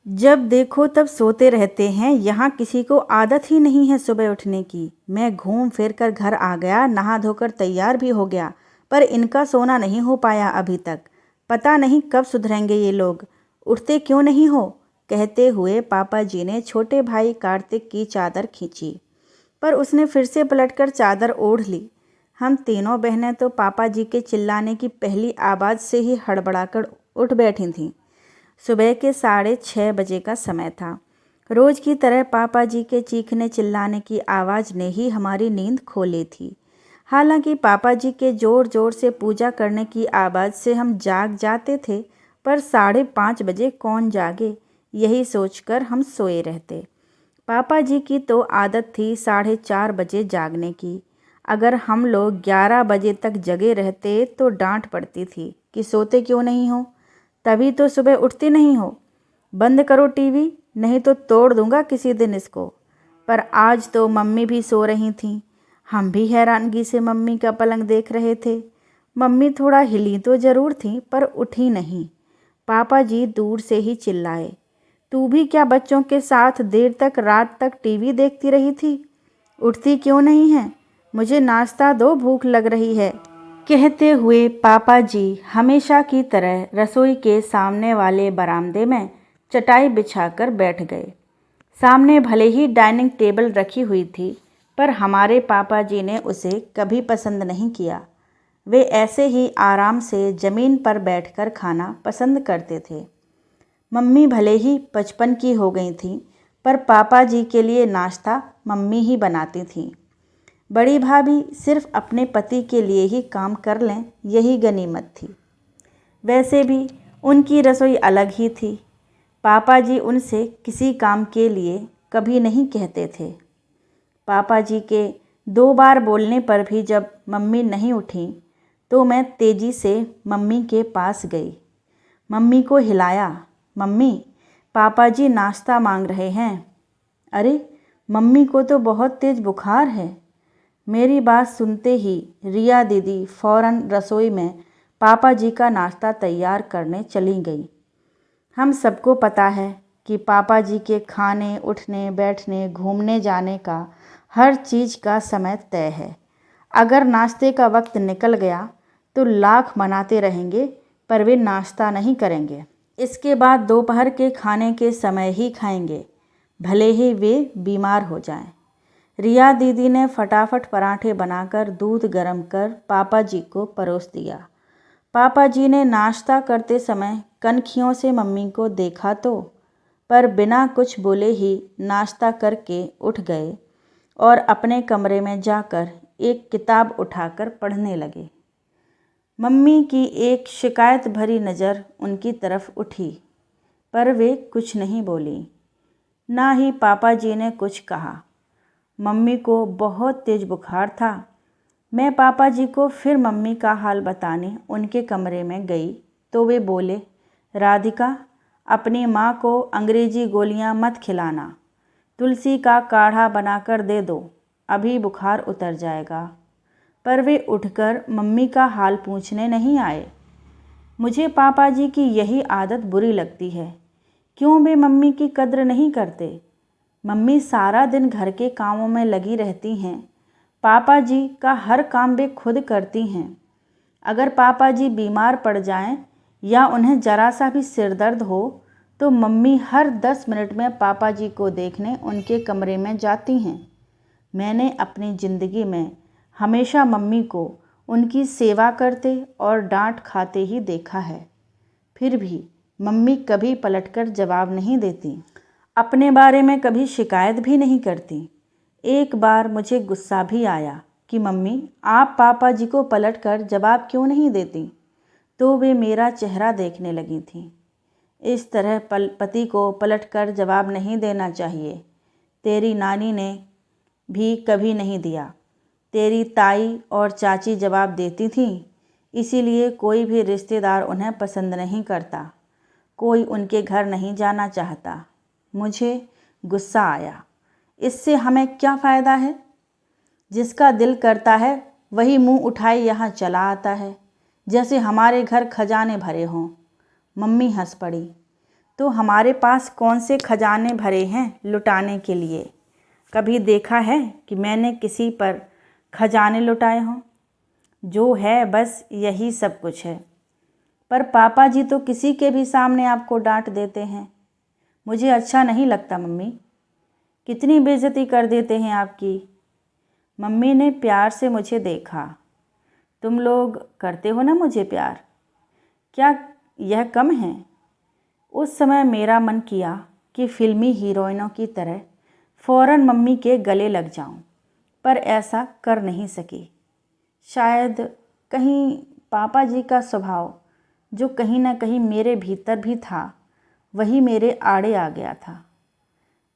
जब देखो तब सोते रहते हैं। यहाँ किसी को आदत ही नहीं है सुबह उठने की। मैं घूम फिर कर घर आ गया, नहा धोकर तैयार भी हो गया, पर इनका सोना नहीं हो पाया अभी तक। पता नहीं कब सुधरेंगे ये लोग। उठते क्यों नहीं हो? कहते हुए पापा जी ने छोटे भाई कार्तिक की चादर खींची, पर उसने फिर से पलटकर चादर ओढ़ ली। हम तीनों बहनें तो पापा जी के चिल्लाने की पहली आवाज़ से ही हड़बड़ाकर उठ बैठी थीं। सुबह के 6:30 बजे का समय था। रोज़ की तरह पापा जी के चीखने चिल्लाने की आवाज़ ने ही हमारी नींद खो ली थी। हालांकि पापा जी के ज़ोर ज़ोर से पूजा करने की आवाज़ से हम जाग जाते थे, पर 5:30 बजे कौन जागे, यही सोचकर हम सोए रहते। पापा जी की तो आदत थी 4:30 बजे जागने की। अगर हम लोग 11 बजे तक जगे रहते तो डांट पड़ती थी कि सोते क्यों नहीं हो, तभी तो सुबह उठते नहीं हो। बंद करो टीवी, नहीं तो तोड़ दूंगा किसी दिन इसको। पर आज तो मम्मी भी सो रही थीं। हम भी हैरानगी से मम्मी का पलंग देख रहे थे। मम्मी थोड़ा हिली तो ज़रूर थी, पर उठी नहीं। पापा जी दूर से ही चिल्लाए, तू भी क्या बच्चों के साथ देर तक रात तक टीवी देखती रही थी? उठती क्यों नहीं है? मुझे नाश्ता दो, भूख लग रही है। कहते हुए पापा जी हमेशा की तरह रसोई के सामने वाले बरामदे में चटाई बिछाकर बैठ गए। सामने भले ही डाइनिंग टेबल रखी हुई थी, पर हमारे पापा जी ने उसे कभी पसंद नहीं किया। वे ऐसे ही आराम से ज़मीन पर बैठकर खाना पसंद करते थे। मम्मी भले ही 55 की हो गई थी, पर पापा जी के लिए नाश्ता मम्मी ही बनाती थीं। बड़ी भाभी सिर्फ अपने पति के लिए ही काम कर लें, यही गनीमत थी। वैसे भी उनकी रसोई अलग ही थी। पापा जी उनसे किसी काम के लिए कभी नहीं कहते थे। पापा जी के 2 बार बोलने पर भी जब मम्मी नहीं उठी, तो मैं तेज़ी से मम्मी के पास गई। मम्मी को हिलाया, मम्मी, पापा जी नाश्ता मांग रहे हैं। अरे, मम्मी को तो बहुत तेज़ बुखार है। मेरी बात सुनते ही रिया दीदी फ़ौरन रसोई में पापा जी का नाश्ता तैयार करने चली गई। हम सबको पता है कि पापा जी के खाने, उठने, बैठने, घूमने जाने का हर चीज़ का समय तय है। अगर नाश्ते का वक्त निकल गया तो लाख मनाते रहेंगे, पर वे नाश्ता नहीं करेंगे। इसके बाद दोपहर के खाने के समय ही खाएंगे, भले ही वे बीमार हो जाएं। रिया दीदी ने फटाफट पराठे बनाकर दूध गर्म कर पापा जी को परोस दिया। पापा जी ने नाश्ता करते समय कनखियों से मम्मी को देखा तो, पर बिना कुछ बोले ही नाश्ता करके उठ गए और अपने कमरे में जाकर एक किताब उठाकर पढ़ने लगे। मम्मी की एक शिकायत भरी नज़र उनकी तरफ उठी, पर वे कुछ नहीं बोली। ना ही पापा जी ने कुछ कहा। मम्मी को बहुत तेज़ बुखार था। मैं पापा जी को फिर मम्मी का हाल बताने उनके कमरे में गई तो वे बोले, राधिका, अपनी माँ को अंग्रेजी गोलियाँ मत खिलाना, तुलसी का काढ़ा बनाकर दे दो, अभी बुखार उतर जाएगा। पर वे उठकर मम्मी का हाल पूछने नहीं आए। मुझे पापा जी की यही आदत बुरी लगती है। क्यों वे मम्मी की कद्र नहीं करते? मम्मी सारा दिन घर के कामों में लगी रहती हैं। पापा जी का हर काम वे खुद करती हैं। अगर पापा जी बीमार पड़ जाएं या उन्हें ज़रा सा भी सिर दर्द हो तो मम्मी हर 10 मिनट में पापा जी को देखने उनके कमरे में जाती हैं। मैंने अपनी ज़िंदगी में हमेशा मम्मी को उनकी सेवा करते और डांट खाते ही देखा है। फिर भी मम्मी कभी पलटकर जवाब नहीं देती, अपने बारे में कभी शिकायत भी नहीं करती। एक बार मुझे गुस्सा भी आया कि मम्मी, आप पापा जी को पलटकर जवाब क्यों नहीं देती, तो वे मेरा चेहरा देखने लगी थीं। इस तरह पति को पलटकर जवाब नहीं देना चाहिए। तेरी नानी ने भी कभी नहीं दिया। तेरी ताई और चाची जवाब देती थीं, इसीलिए कोई भी रिश्तेदार उन्हें पसंद नहीं करता, कोई उनके घर नहीं जाना चाहता। मुझे गुस्सा आया। इससे हमें क्या फ़ायदा है? जिसका दिल करता है वही मुंह उठाए यहाँ चला आता है, जैसे हमारे घर खजाने भरे हों। मम्मी हंस पड़ी। तो हमारे पास कौन से खजाने भरे हैं लुटाने के लिए? कभी देखा है कि मैंने किसी पर खजाने लुटाए हों? जो है बस यही सब कुछ है। पर पापा जी तो किसी के भी सामने आपको डांट देते हैं। मुझे अच्छा नहीं लगता मम्मी। कितनी बेइज्जती कर देते हैं आपकी। मम्मी ने प्यार से मुझे देखा। तुम लोग करते हो ना मुझे प्यार, क्या यह कम है? उस समय मेरा मन किया कि फिल्मी हीरोइनों की तरह फ़ौरन मम्मी के गले लग जाऊं, पर ऐसा कर नहीं सकी। शायद कहीं पापा जी का स्वभाव, जो कहीं ना कहीं मेरे भीतर भी था, वही मेरे आड़े आ गया था।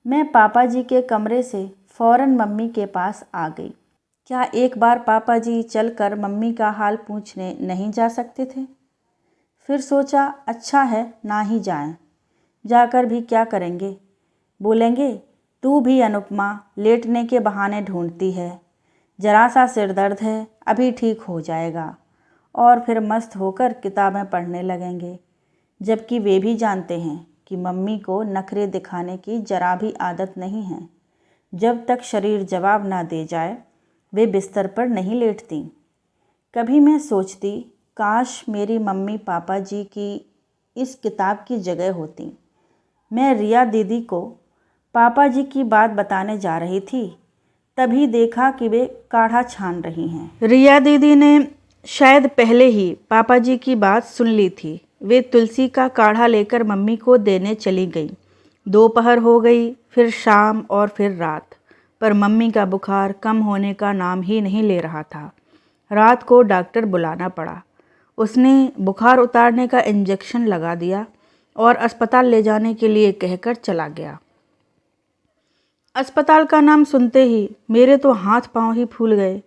मैं पापा जी के कमरे से फ़ौरन मम्मी के पास आ गई। क्या एक बार पापा जी चलकर मम्मी का हाल पूछने नहीं जा सकते थे? फिर सोचा अच्छा है ना ही जाएं। जाकर भी क्या करेंगे? बोलेंगे तू भी अनुपमा लेटने के बहाने ढूंढती है, जरा सा सिर दर्द है, अभी ठीक हो जाएगा। और फिर मस्त होकर किताबें पढ़ने लगेंगे, जबकि वे भी जानते हैं कि मम्मी को नखरे दिखाने की जरा भी आदत नहीं है। जब तक शरीर जवाब ना दे जाए वे बिस्तर पर नहीं लेटती। कभी मैं सोचती काश मेरी मम्मी पापा जी की इस किताब की जगह होती। मैं रिया दीदी को पापा जी की बात बताने जा रही थी, तभी देखा कि वे काढ़ा छान रही हैं। रिया दीदी ने शायद पहले ही पापा जी की बात सुन ली थी। वे तुलसी का काढ़ा लेकर मम्मी को देने चली गई। दोपहर हो गई, फिर शाम और फिर रात, पर मम्मी का बुखार कम होने का नाम ही नहीं ले रहा था। रात को डॉक्टर बुलाना पड़ा। उसने बुखार उतारने का इंजेक्शन लगा दिया और अस्पताल ले जाने के लिए कहकर चला गया। अस्पताल का नाम सुनते ही मेरे तो हाथ पांव ही फूल गए।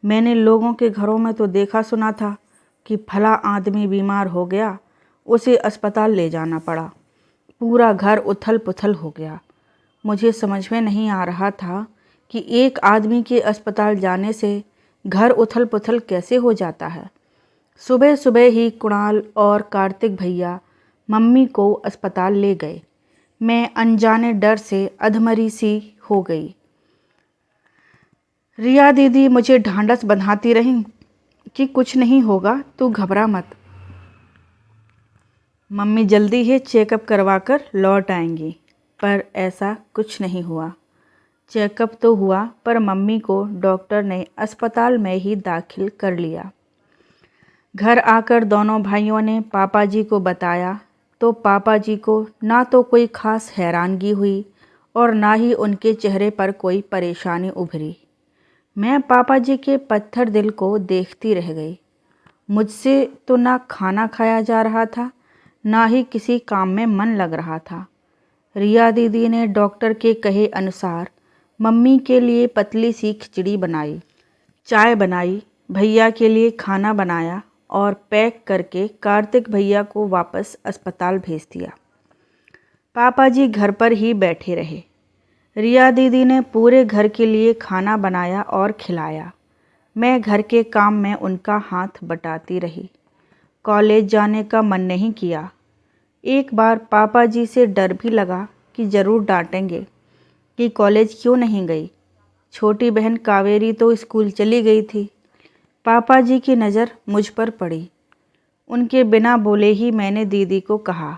मैंने लोगों के घरों में तो देखा सुना था कि फला आदमी बीमार हो गया, उसे अस्पताल ले जाना पड़ा। पूरा घर उथल पुथल हो गया। मुझे समझ में नहीं आ रहा था कि एक आदमी के अस्पताल जाने से घर उथल पुथल कैसे हो जाता है। सुबह सुबह ही कुणाल और कार्तिक भैया मम्मी को अस्पताल ले गए। मैं अनजाने डर से अधमरी सी हो गई। रिया दीदी मुझे ढांढस बंधाती रहीं कि कुछ नहीं होगा, तू घबरा मत, मम्मी जल्दी ही चेकअप करवा कर लौट आएंगी। पर ऐसा कुछ नहीं हुआ। चेकअप तो हुआ, पर मम्मी को डॉक्टर ने अस्पताल में ही दाखिल कर लिया। घर आकर दोनों भाइयों ने पापा जी को बताया तो पापा जी को ना तो कोई ख़ास हैरानगी हुई और ना ही उनके चेहरे पर कोई परेशानी उभरी। मैं पापा जी के पत्थर दिल को देखती रह गई। मुझसे तो ना खाना खाया जा रहा था, ना ही किसी काम में मन लग रहा था। रिया दीदी ने डॉक्टर के कहे अनुसार मम्मी के लिए पतली सी खिचड़ी बनाई, चाय बनाई, भैया के लिए खाना बनाया और पैक करके कार्तिक भैया को वापस अस्पताल भेज दिया। पापा जी घर पर ही बैठे रहे। रिया दीदी ने पूरे घर के लिए खाना बनाया और खिलाया। मैं घर के काम में उनका हाथ बटाती रही। कॉलेज जाने का मन नहीं किया। एक बार पापा जी से डर भी लगा कि ज़रूर डांटेंगे कि कॉलेज क्यों नहीं गई। छोटी बहन कावेरी तो स्कूल चली गई थी। पापा जी की नज़र मुझ पर पड़ी। उनके बिना बोले ही मैंने दीदी को कहा,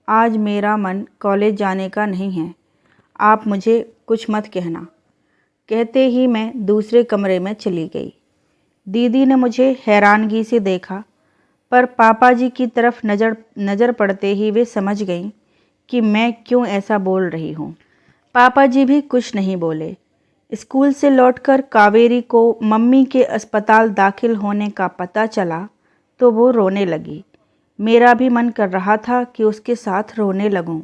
आज मेरा मन कॉलेज जाने का नहीं है, आप मुझे कुछ मत कहना। कहते ही मैं दूसरे कमरे में चली गई। दीदी ने मुझे हैरानगी से देखा, पर पापा जी की तरफ नज़र पड़ते ही वे समझ गईं कि मैं क्यों ऐसा बोल रही हूँ। पापा जी भी कुछ नहीं बोले। स्कूल से लौटकर कावेरी को मम्मी के अस्पताल दाखिल होने का पता चला तो वो रोने लगी। मेरा भी मन कर रहा था कि उसके साथ रोने लगूं,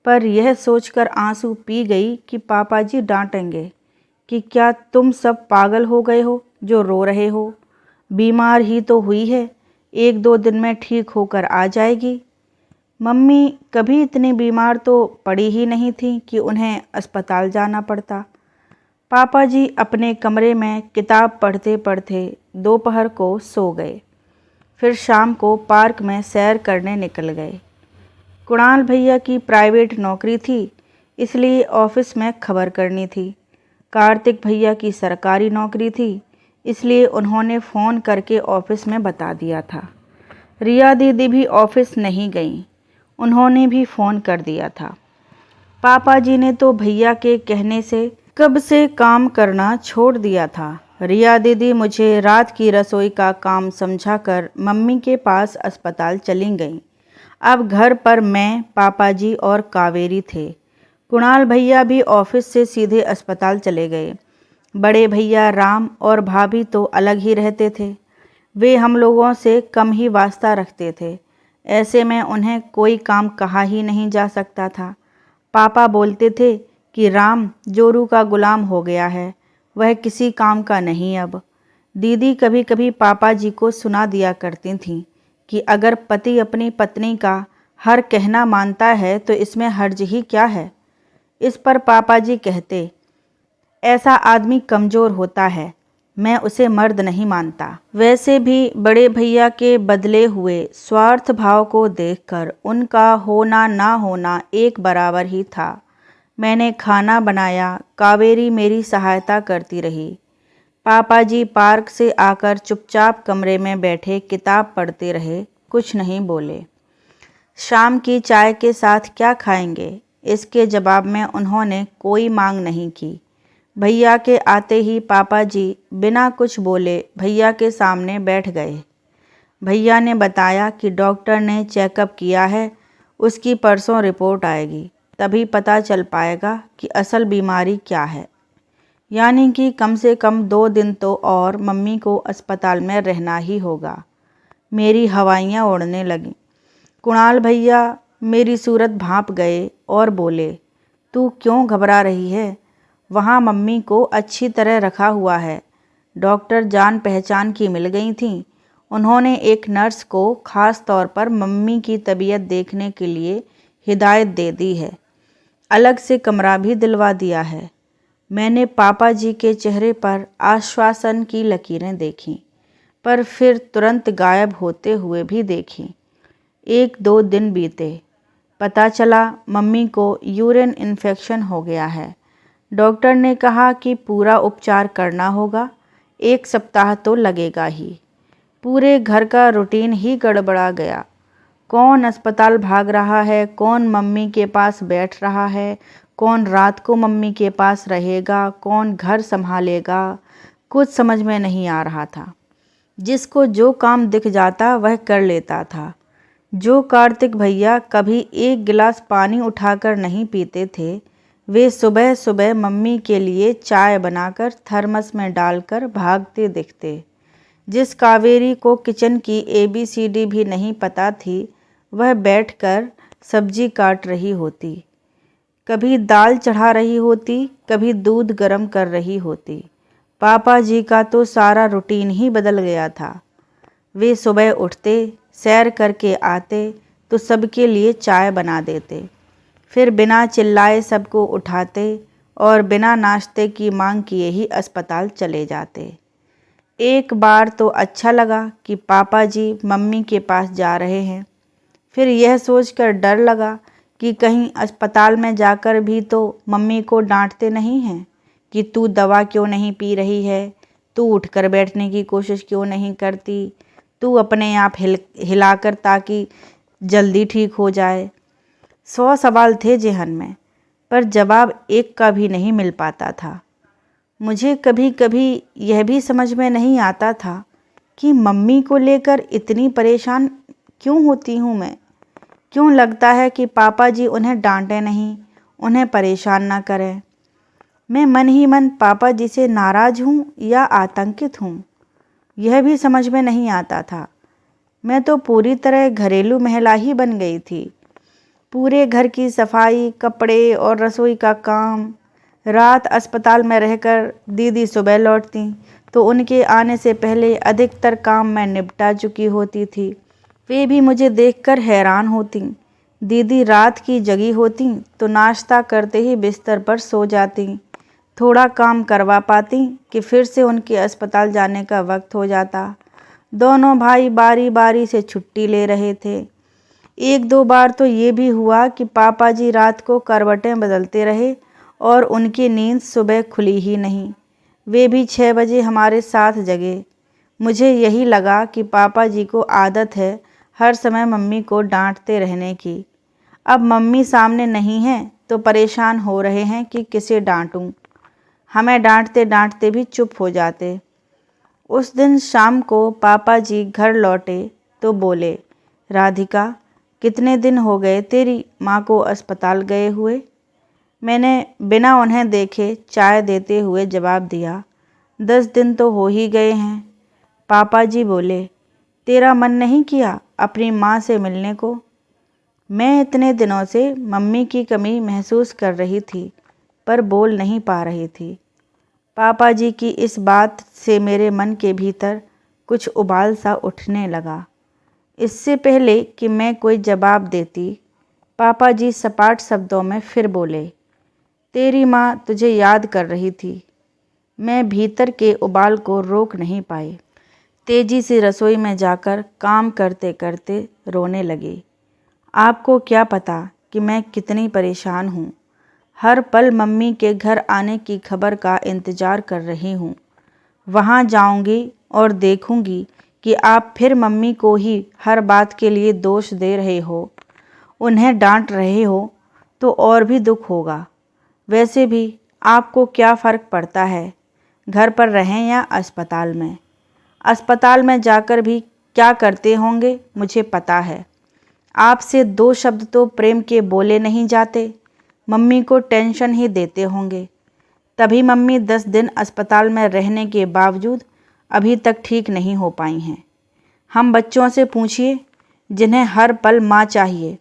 पर यह सोचकर आंसू पी गई कि पापा जी डांटेंगे कि क्या तुम सब पागल हो गए हो जो रो रहे हो, बीमार ही तो हुई है, 1-2 दिन में ठीक होकर आ जाएगी। मम्मी कभी इतनी बीमार तो पड़ी ही नहीं थी कि उन्हें अस्पताल जाना पड़ता। पापा जी अपने कमरे में किताब पढ़ते पढ़ते दोपहर को सो गए। फिर शाम को पार्क में सैर करने निकल गए। कुणाल भैया की प्राइवेट नौकरी थी, इसलिए ऑफिस में खबर करनी थी। कार्तिक भैया की सरकारी नौकरी थी, इसलिए उन्होंने फ़ोन करके ऑफिस में बता दिया था। रिया दीदी भी ऑफिस नहीं गईं, उन्होंने भी फ़ोन कर दिया था। पापा जी ने तो भैया के कहने से कब से काम करना छोड़ दिया था। रिया दीदी मुझे रात की रसोई का काम समझाकर मम्मी के पास अस्पताल चली गईं। अब घर पर मैं, पापा जी और कावेरी थे। कुणाल भैया भी ऑफिस से सीधे अस्पताल चले गए। बड़े भैया राम और भाभी तो अलग ही रहते थे। वे हम लोगों से कम ही वास्ता रखते थे। ऐसे में उन्हें कोई काम कहा ही नहीं जा सकता था। पापा बोलते थे कि राम जोरू का गुलाम हो गया है, वह किसी काम का नहीं अब। दीदी कभी कभी पापा जी को सुना दिया करती थीं कि अगर पति अपनी पत्नी का हर कहना मानता है तो इसमें हर्ज ही क्या है। इस पर पापा जी कहते, ऐसा आदमी कमज़ोर होता है, मैं उसे मर्द नहीं मानता। वैसे भी बड़े भैया के बदले हुए स्वार्थ भाव को देखकर उनका होना ना होना एक बराबर ही था। मैंने खाना बनाया, कावेरी मेरी सहायता करती रही। पापा जी पार्क से आकर चुपचाप कमरे में बैठे किताब पढ़ते रहे, कुछ नहीं बोले। शाम की चाय के साथ क्या खाएंगे, इसके जवाब में उन्होंने कोई मांग नहीं की। भैया के आते ही पापा जी बिना कुछ बोले भैया के सामने बैठ गए। भैया ने बताया कि डॉक्टर ने चेकअप किया है, उसकी परसों रिपोर्ट आएगी, तभी पता चल पाएगा कि असल बीमारी क्या है। यानी कि कम से कम 2 दिन तो और मम्मी को अस्पताल में रहना ही होगा। मेरी हवाइयाँ उड़ने लगीं। कुणाल भैया मेरी सूरत भांप गए और बोले, तू क्यों घबरा रही है? वहाँ मम्मी को अच्छी तरह रखा हुआ है। डॉक्टर जान पहचान की मिल गई थीं। उन्होंने एक नर्स को ख़ास तौर पर मम्मी की तबीयत देखने के लिए हिदायत दे दी है। अलग से कमरा भी दिलवा दिया है। मैंने पापा जी के चेहरे पर आश्वासन की लकीरें देखीं, पर फिर तुरंत गायब होते हुए भी देखीं। 1-2 दिन बीते, पता चला मम्मी को यूरिन इन्फेक्शन हो गया है। डॉक्टर ने कहा कि पूरा उपचार करना होगा, 1 सप्ताह तो लगेगा ही। पूरे घर का रूटीन ही गड़बड़ा गया। कौन अस्पताल भाग रहा है, कौन मम्मी के पास बैठ रहा है, कौन रात को मम्मी के पास रहेगा, कौन घर संभालेगा, कुछ समझ में नहीं आ रहा था। जिसको जो काम दिख जाता वह कर लेता था। जो कार्तिक भैया कभी 1 गिलास पानी उठाकर नहीं पीते थे, वे सुबह सुबह मम्मी के लिए चाय बनाकर थर्मस में डालकर भागते दिखते। जिस कावेरी को किचन की ABCD भी नहीं पता थी, वह बैठकर सब्जी काट रही होती, कभी दाल चढ़ा रही होती, कभी दूध गर्म कर रही होती। पापा जी का तो सारा रूटीन ही बदल गया था। वे सुबह उठते, सैर करके आते तो सबके लिए चाय बना देते, फिर बिना चिल्लाए सबको उठाते और बिना नाश्ते की मांग किए ही अस्पताल चले जाते। एक बार तो अच्छा लगा कि पापा जी मम्मी के पास जा रहे हैं। फिर यह सोचकर डर लगा कि कहीं अस्पताल में जाकर भी तो मम्मी को डांटते नहीं हैं कि तू दवा क्यों नहीं पी रही है, तू उठकर बैठने की कोशिश क्यों नहीं करती, तू अपने आप हिलाकर ताकि जल्दी ठीक हो जाए। 100 सवाल थे जेहन में, पर जवाब एक का भी नहीं मिल पाता था। मुझे कभी कभी यह भी समझ में नहीं आता था कि मम्मी को लेकर इतनी परेशान क्यों होती हूँ मैं। क्यों लगता है कि पापा जी उन्हें डांटे नहीं, उन्हें परेशान ना करें। मैं मन ही मन पापा जी से नाराज़ हूँ या आतंकित हूँ, यह भी समझ में नहीं आता था। मैं तो पूरी तरह घरेलू महिला ही बन गई थी। पूरे घर की सफाई, कपड़े और रसोई का काम। रात अस्पताल में रहकर दीदी सुबह लौटती तो उनके आने से पहले अधिकतर काम मैं निपटा चुकी होती थी। वे भी मुझे देखकर हैरान होती। दीदी रात की जगी होती तो नाश्ता करते ही बिस्तर पर सो जाती। थोड़ा काम करवा पाती कि फिर से उनके अस्पताल जाने का वक्त हो जाता। दोनों भाई बारी बारी से छुट्टी ले रहे थे। एक दो बार तो ये भी हुआ कि पापा जी रात को करवटें बदलते रहे और उनकी नींद सुबह खुली ही नहीं। वे भी 6 बजे हमारे साथ जगे। मुझे यही लगा कि पापा जी को आदत है हर समय मम्मी को डांटते रहने की। अब मम्मी सामने नहीं है तो परेशान हो रहे हैं कि किसे डांटूं। हमें डांटते डांटते भी चुप हो जाते। उस दिन शाम को पापा जी घर लौटे तो बोले, राधिका, कितने दिन हो गए तेरी माँ को अस्पताल गए हुए। मैंने बिना उन्हें देखे चाय देते हुए जवाब दिया, 10 दिन तो हो ही गए हैं। पापा जी बोले, तेरा मन नहीं किया अपनी माँ से मिलने को। मैं इतने दिनों से मम्मी की कमी महसूस कर रही थी पर बोल नहीं पा रही थी। पापा जी की इस बात से मेरे मन के भीतर कुछ उबाल सा उठने लगा। इससे पहले कि मैं कोई जवाब देती, पापा जी सपाट शब्दों में फिर बोले, तेरी माँ तुझे याद कर रही थी। मैं भीतर के उबाल को रोक नहीं पाई। तेजी से रसोई में जाकर काम करते करते रोने लगी। आपको क्या पता कि मैं कितनी परेशान हूँ। हर पल मम्मी के घर आने की खबर का इंतज़ार कर रही हूँ। वहाँ जाऊँगी और देखूँगी कि आप फिर मम्मी को ही हर बात के लिए दोष दे रहे हो, उन्हें डांट रहे हो, तो और भी दुख होगा। वैसे भी आपको क्या फ़र्क पड़ता है, घर पर रहें या अस्पताल में। अस्पताल में जाकर भी क्या करते होंगे मुझे पता है। आपसे 2 शब्द तो प्रेम के बोले नहीं जाते, मम्मी को टेंशन ही देते होंगे। तभी मम्मी 10 दिन अस्पताल में रहने के बावजूद अभी तक ठीक नहीं हो पाई हैं। हम बच्चों से पूछिए जिन्हें हर पल माँ चाहिए,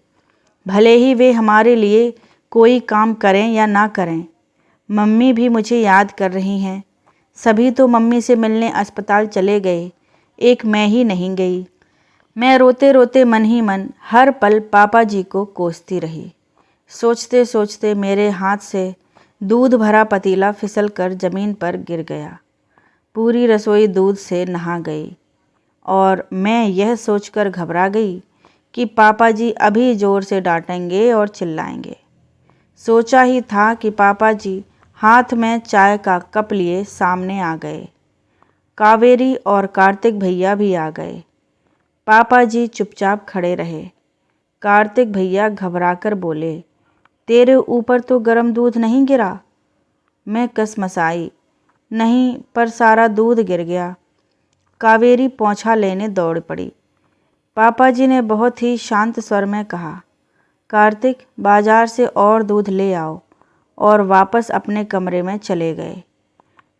भले ही वे हमारे लिए कोई काम करें या ना करें। मम्मी भी मुझे याद कर रही हैं। सभी तो मम्मी से मिलने अस्पताल चले गए, एक मैं ही नहीं गई। मैं रोते रोते मन ही मन हर पल पापा जी को कोसती रही। सोचते सोचते मेरे हाथ से दूध भरा पतीला फिसल कर ज़मीन पर गिर गया। पूरी रसोई दूध से नहा गई और मैं यह सोचकर घबरा गई कि पापा जी अभी ज़ोर से डांटेंगे और चिल्लाएंगे। सोचा ही था कि पापा जी हाथ में चाय का कप लिए सामने आ गए। कावेरी और कार्तिक भैया भी आ गए। पापा जी चुपचाप खड़े रहे। कार्तिक भैया घबराकर बोले, तेरे ऊपर तो गर्म दूध नहीं गिरा। मैं कसमसाई, नहीं, पर सारा दूध गिर गया। कावेरी पोंछा लेने दौड़ पड़ी। पापा जी ने बहुत ही शांत स्वर में कहा, कार्तिक, बाजार से और दूध ले आओ, और वापस अपने कमरे में चले गए।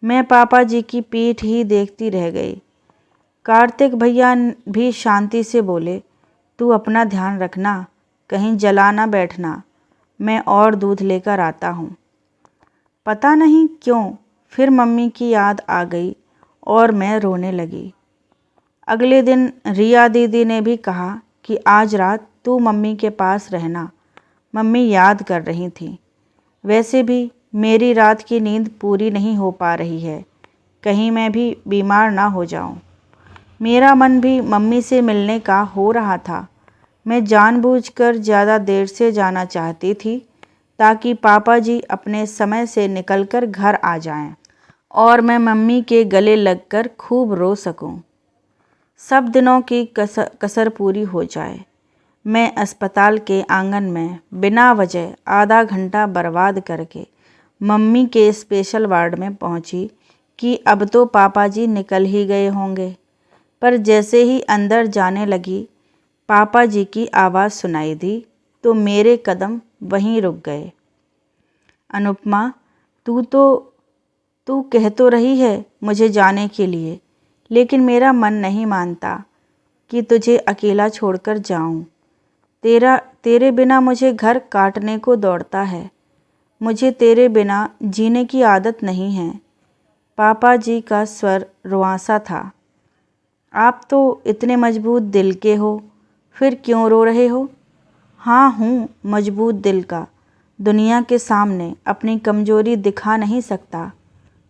मैं पापा जी की पीठ ही देखती रह गई। कार्तिक भैया भी शांति से बोले, तू अपना ध्यान रखना, कहीं जला ना बैठना, मैं और दूध लेकर आता हूँ। पता नहीं क्यों फिर मम्मी की याद आ गई और मैं रोने लगी। अगले दिन रिया दीदी ने भी कहा कि आज रात तू मम्मी के पास रहना, मम्मी याद कर रही थी। वैसे भी मेरी रात की नींद पूरी नहीं हो पा रही है, कहीं मैं भी बीमार ना हो जाऊं। मेरा मन भी मम्मी से मिलने का हो रहा था। मैं जानबूझकर ज़्यादा देर से जाना चाहती थी ताकि पापा जी अपने समय से निकलकर घर आ जाएं और मैं मम्मी के गले लगकर खूब रो सकूं। सब दिनों की कसर पूरी हो जाए। मैं अस्पताल के आंगन में बिना वजह आधा घंटा बर्बाद करके मम्मी के स्पेशल वार्ड में पहुंची कि अब तो पापा जी निकल ही गए होंगे। पर जैसे ही अंदर जाने लगी, पापा जी की आवाज़ सुनाई दी तो मेरे कदम वहीं रुक गए। अनुपमा, तू कह तो रही है मुझे जाने के लिए, लेकिन मेरा मन नहीं मानता कि तुझे अकेला छोड़कर जाऊं। तेरे बिना मुझे घर काटने को दौड़ता है। मुझे तेरे बिना जीने की आदत नहीं है। पापा जी का स्वर रुआंसा था। आप तो इतने मजबूत दिल के हो, फिर क्यों रो रहे हो? हाँ, हूँ मजबूत दिल का, दुनिया के सामने अपनी कमजोरी दिखा नहीं सकता।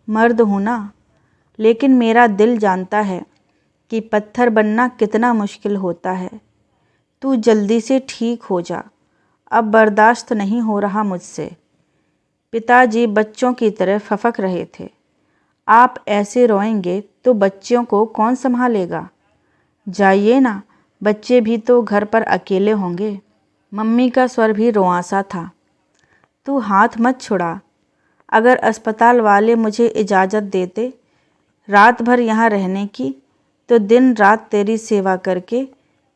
मर्द हूँ ना, लेकिन मेरा दिल जानता है कि पत्थर बनना कितना मुश्किल होता है। तू जल्दी से ठीक हो जा, अब बर्दाश्त नहीं हो रहा मुझसे। पिताजी बच्चों की तरह फफक रहे थे। आप ऐसे रोएंगे तो बच्चों को कौन संभालेगा? जाइए ना, बच्चे भी तो घर पर अकेले होंगे। मम्मी का स्वर भी रुआंसा था। तू हाथ मत छुड़ा। अगर अस्पताल वाले मुझे इजाज़त देते रात भर यहाँ रहने की, तो दिन रात तेरी सेवा करके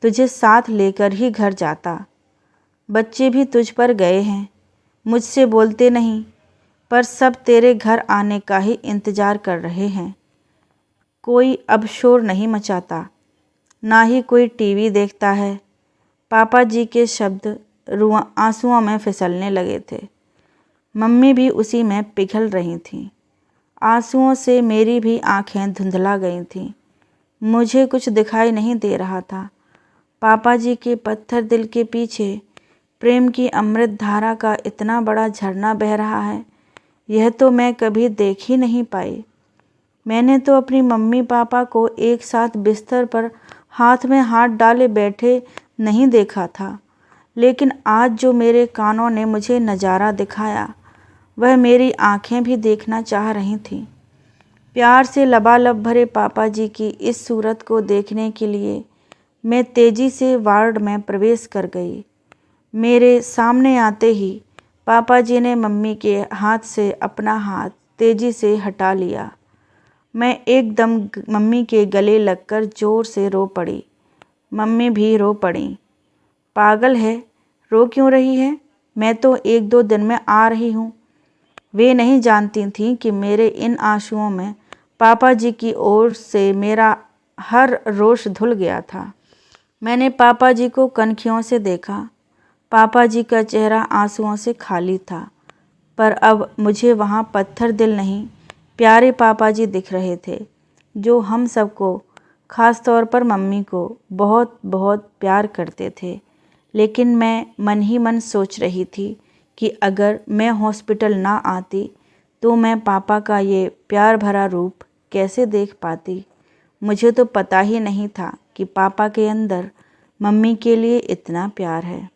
तुझे साथ लेकर ही घर जाता। बच्चे भी तुझ पर गए हैं, मुझसे बोलते नहीं, पर सब तेरे घर आने का ही इंतज़ार कर रहे हैं। कोई अब शोर नहीं मचाता, ना ही कोई टीवी देखता है। पापा जी के शब्द आंसुओं में फिसलने लगे थे। मम्मी भी उसी में पिघल रही थीं। आंसुओं से मेरी भी आंखें धुंधला गई थीं। मुझे कुछ दिखाई नहीं दे रहा था। पापा जी के पत्थर दिल के पीछे प्रेम की अमृत धारा का इतना बड़ा झरना बह रहा है, यह तो मैं कभी देख ही नहीं पाई। मैंने तो अपनी मम्मी पापा को एक साथ बिस्तर पर हाथ में हाथ डाले बैठे नहीं देखा था, लेकिन आज जो मेरे कानों ने मुझे नज़ारा दिखाया, वह मेरी आंखें भी देखना चाह रही थीं। प्यार से लबालब भरे पापा जी की इस सूरत को देखने के लिए मैं तेज़ी से वार्ड में प्रवेश कर गई। मेरे सामने आते ही पापा जी ने मम्मी के हाथ से अपना हाथ तेज़ी से हटा लिया। मैं एकदम मम्मी के गले लगकर ज़ोर से रो पड़ी। मम्मी भी रो पड़ी। पागल है, रो क्यों रही है? मैं तो 1-2 दिन में आ रही हूँ। वे नहीं जानती थीं कि मेरे इन आंसुओं में पापा जी की ओर से मेरा हर रोष धुल गया था। मैंने पापा जी को कनखियों से देखा। पापा जी का चेहरा आंसुओं से खाली था, पर अब मुझे वहाँ पत्थर दिल नहीं, प्यारे पापा जी दिख रहे थे, जो हम सबको, ख़ास तौर पर मम्मी को बहुत बहुत प्यार करते थे। लेकिन मैं मन ही मन सोच रही थी कि अगर मैं हॉस्पिटल ना आती तो मैं पापा का ये प्यार भरा रूप कैसे देख पाती। मुझे तो पता ही नहीं था कि पापा के अंदर मम्मी के लिए इतना प्यार है।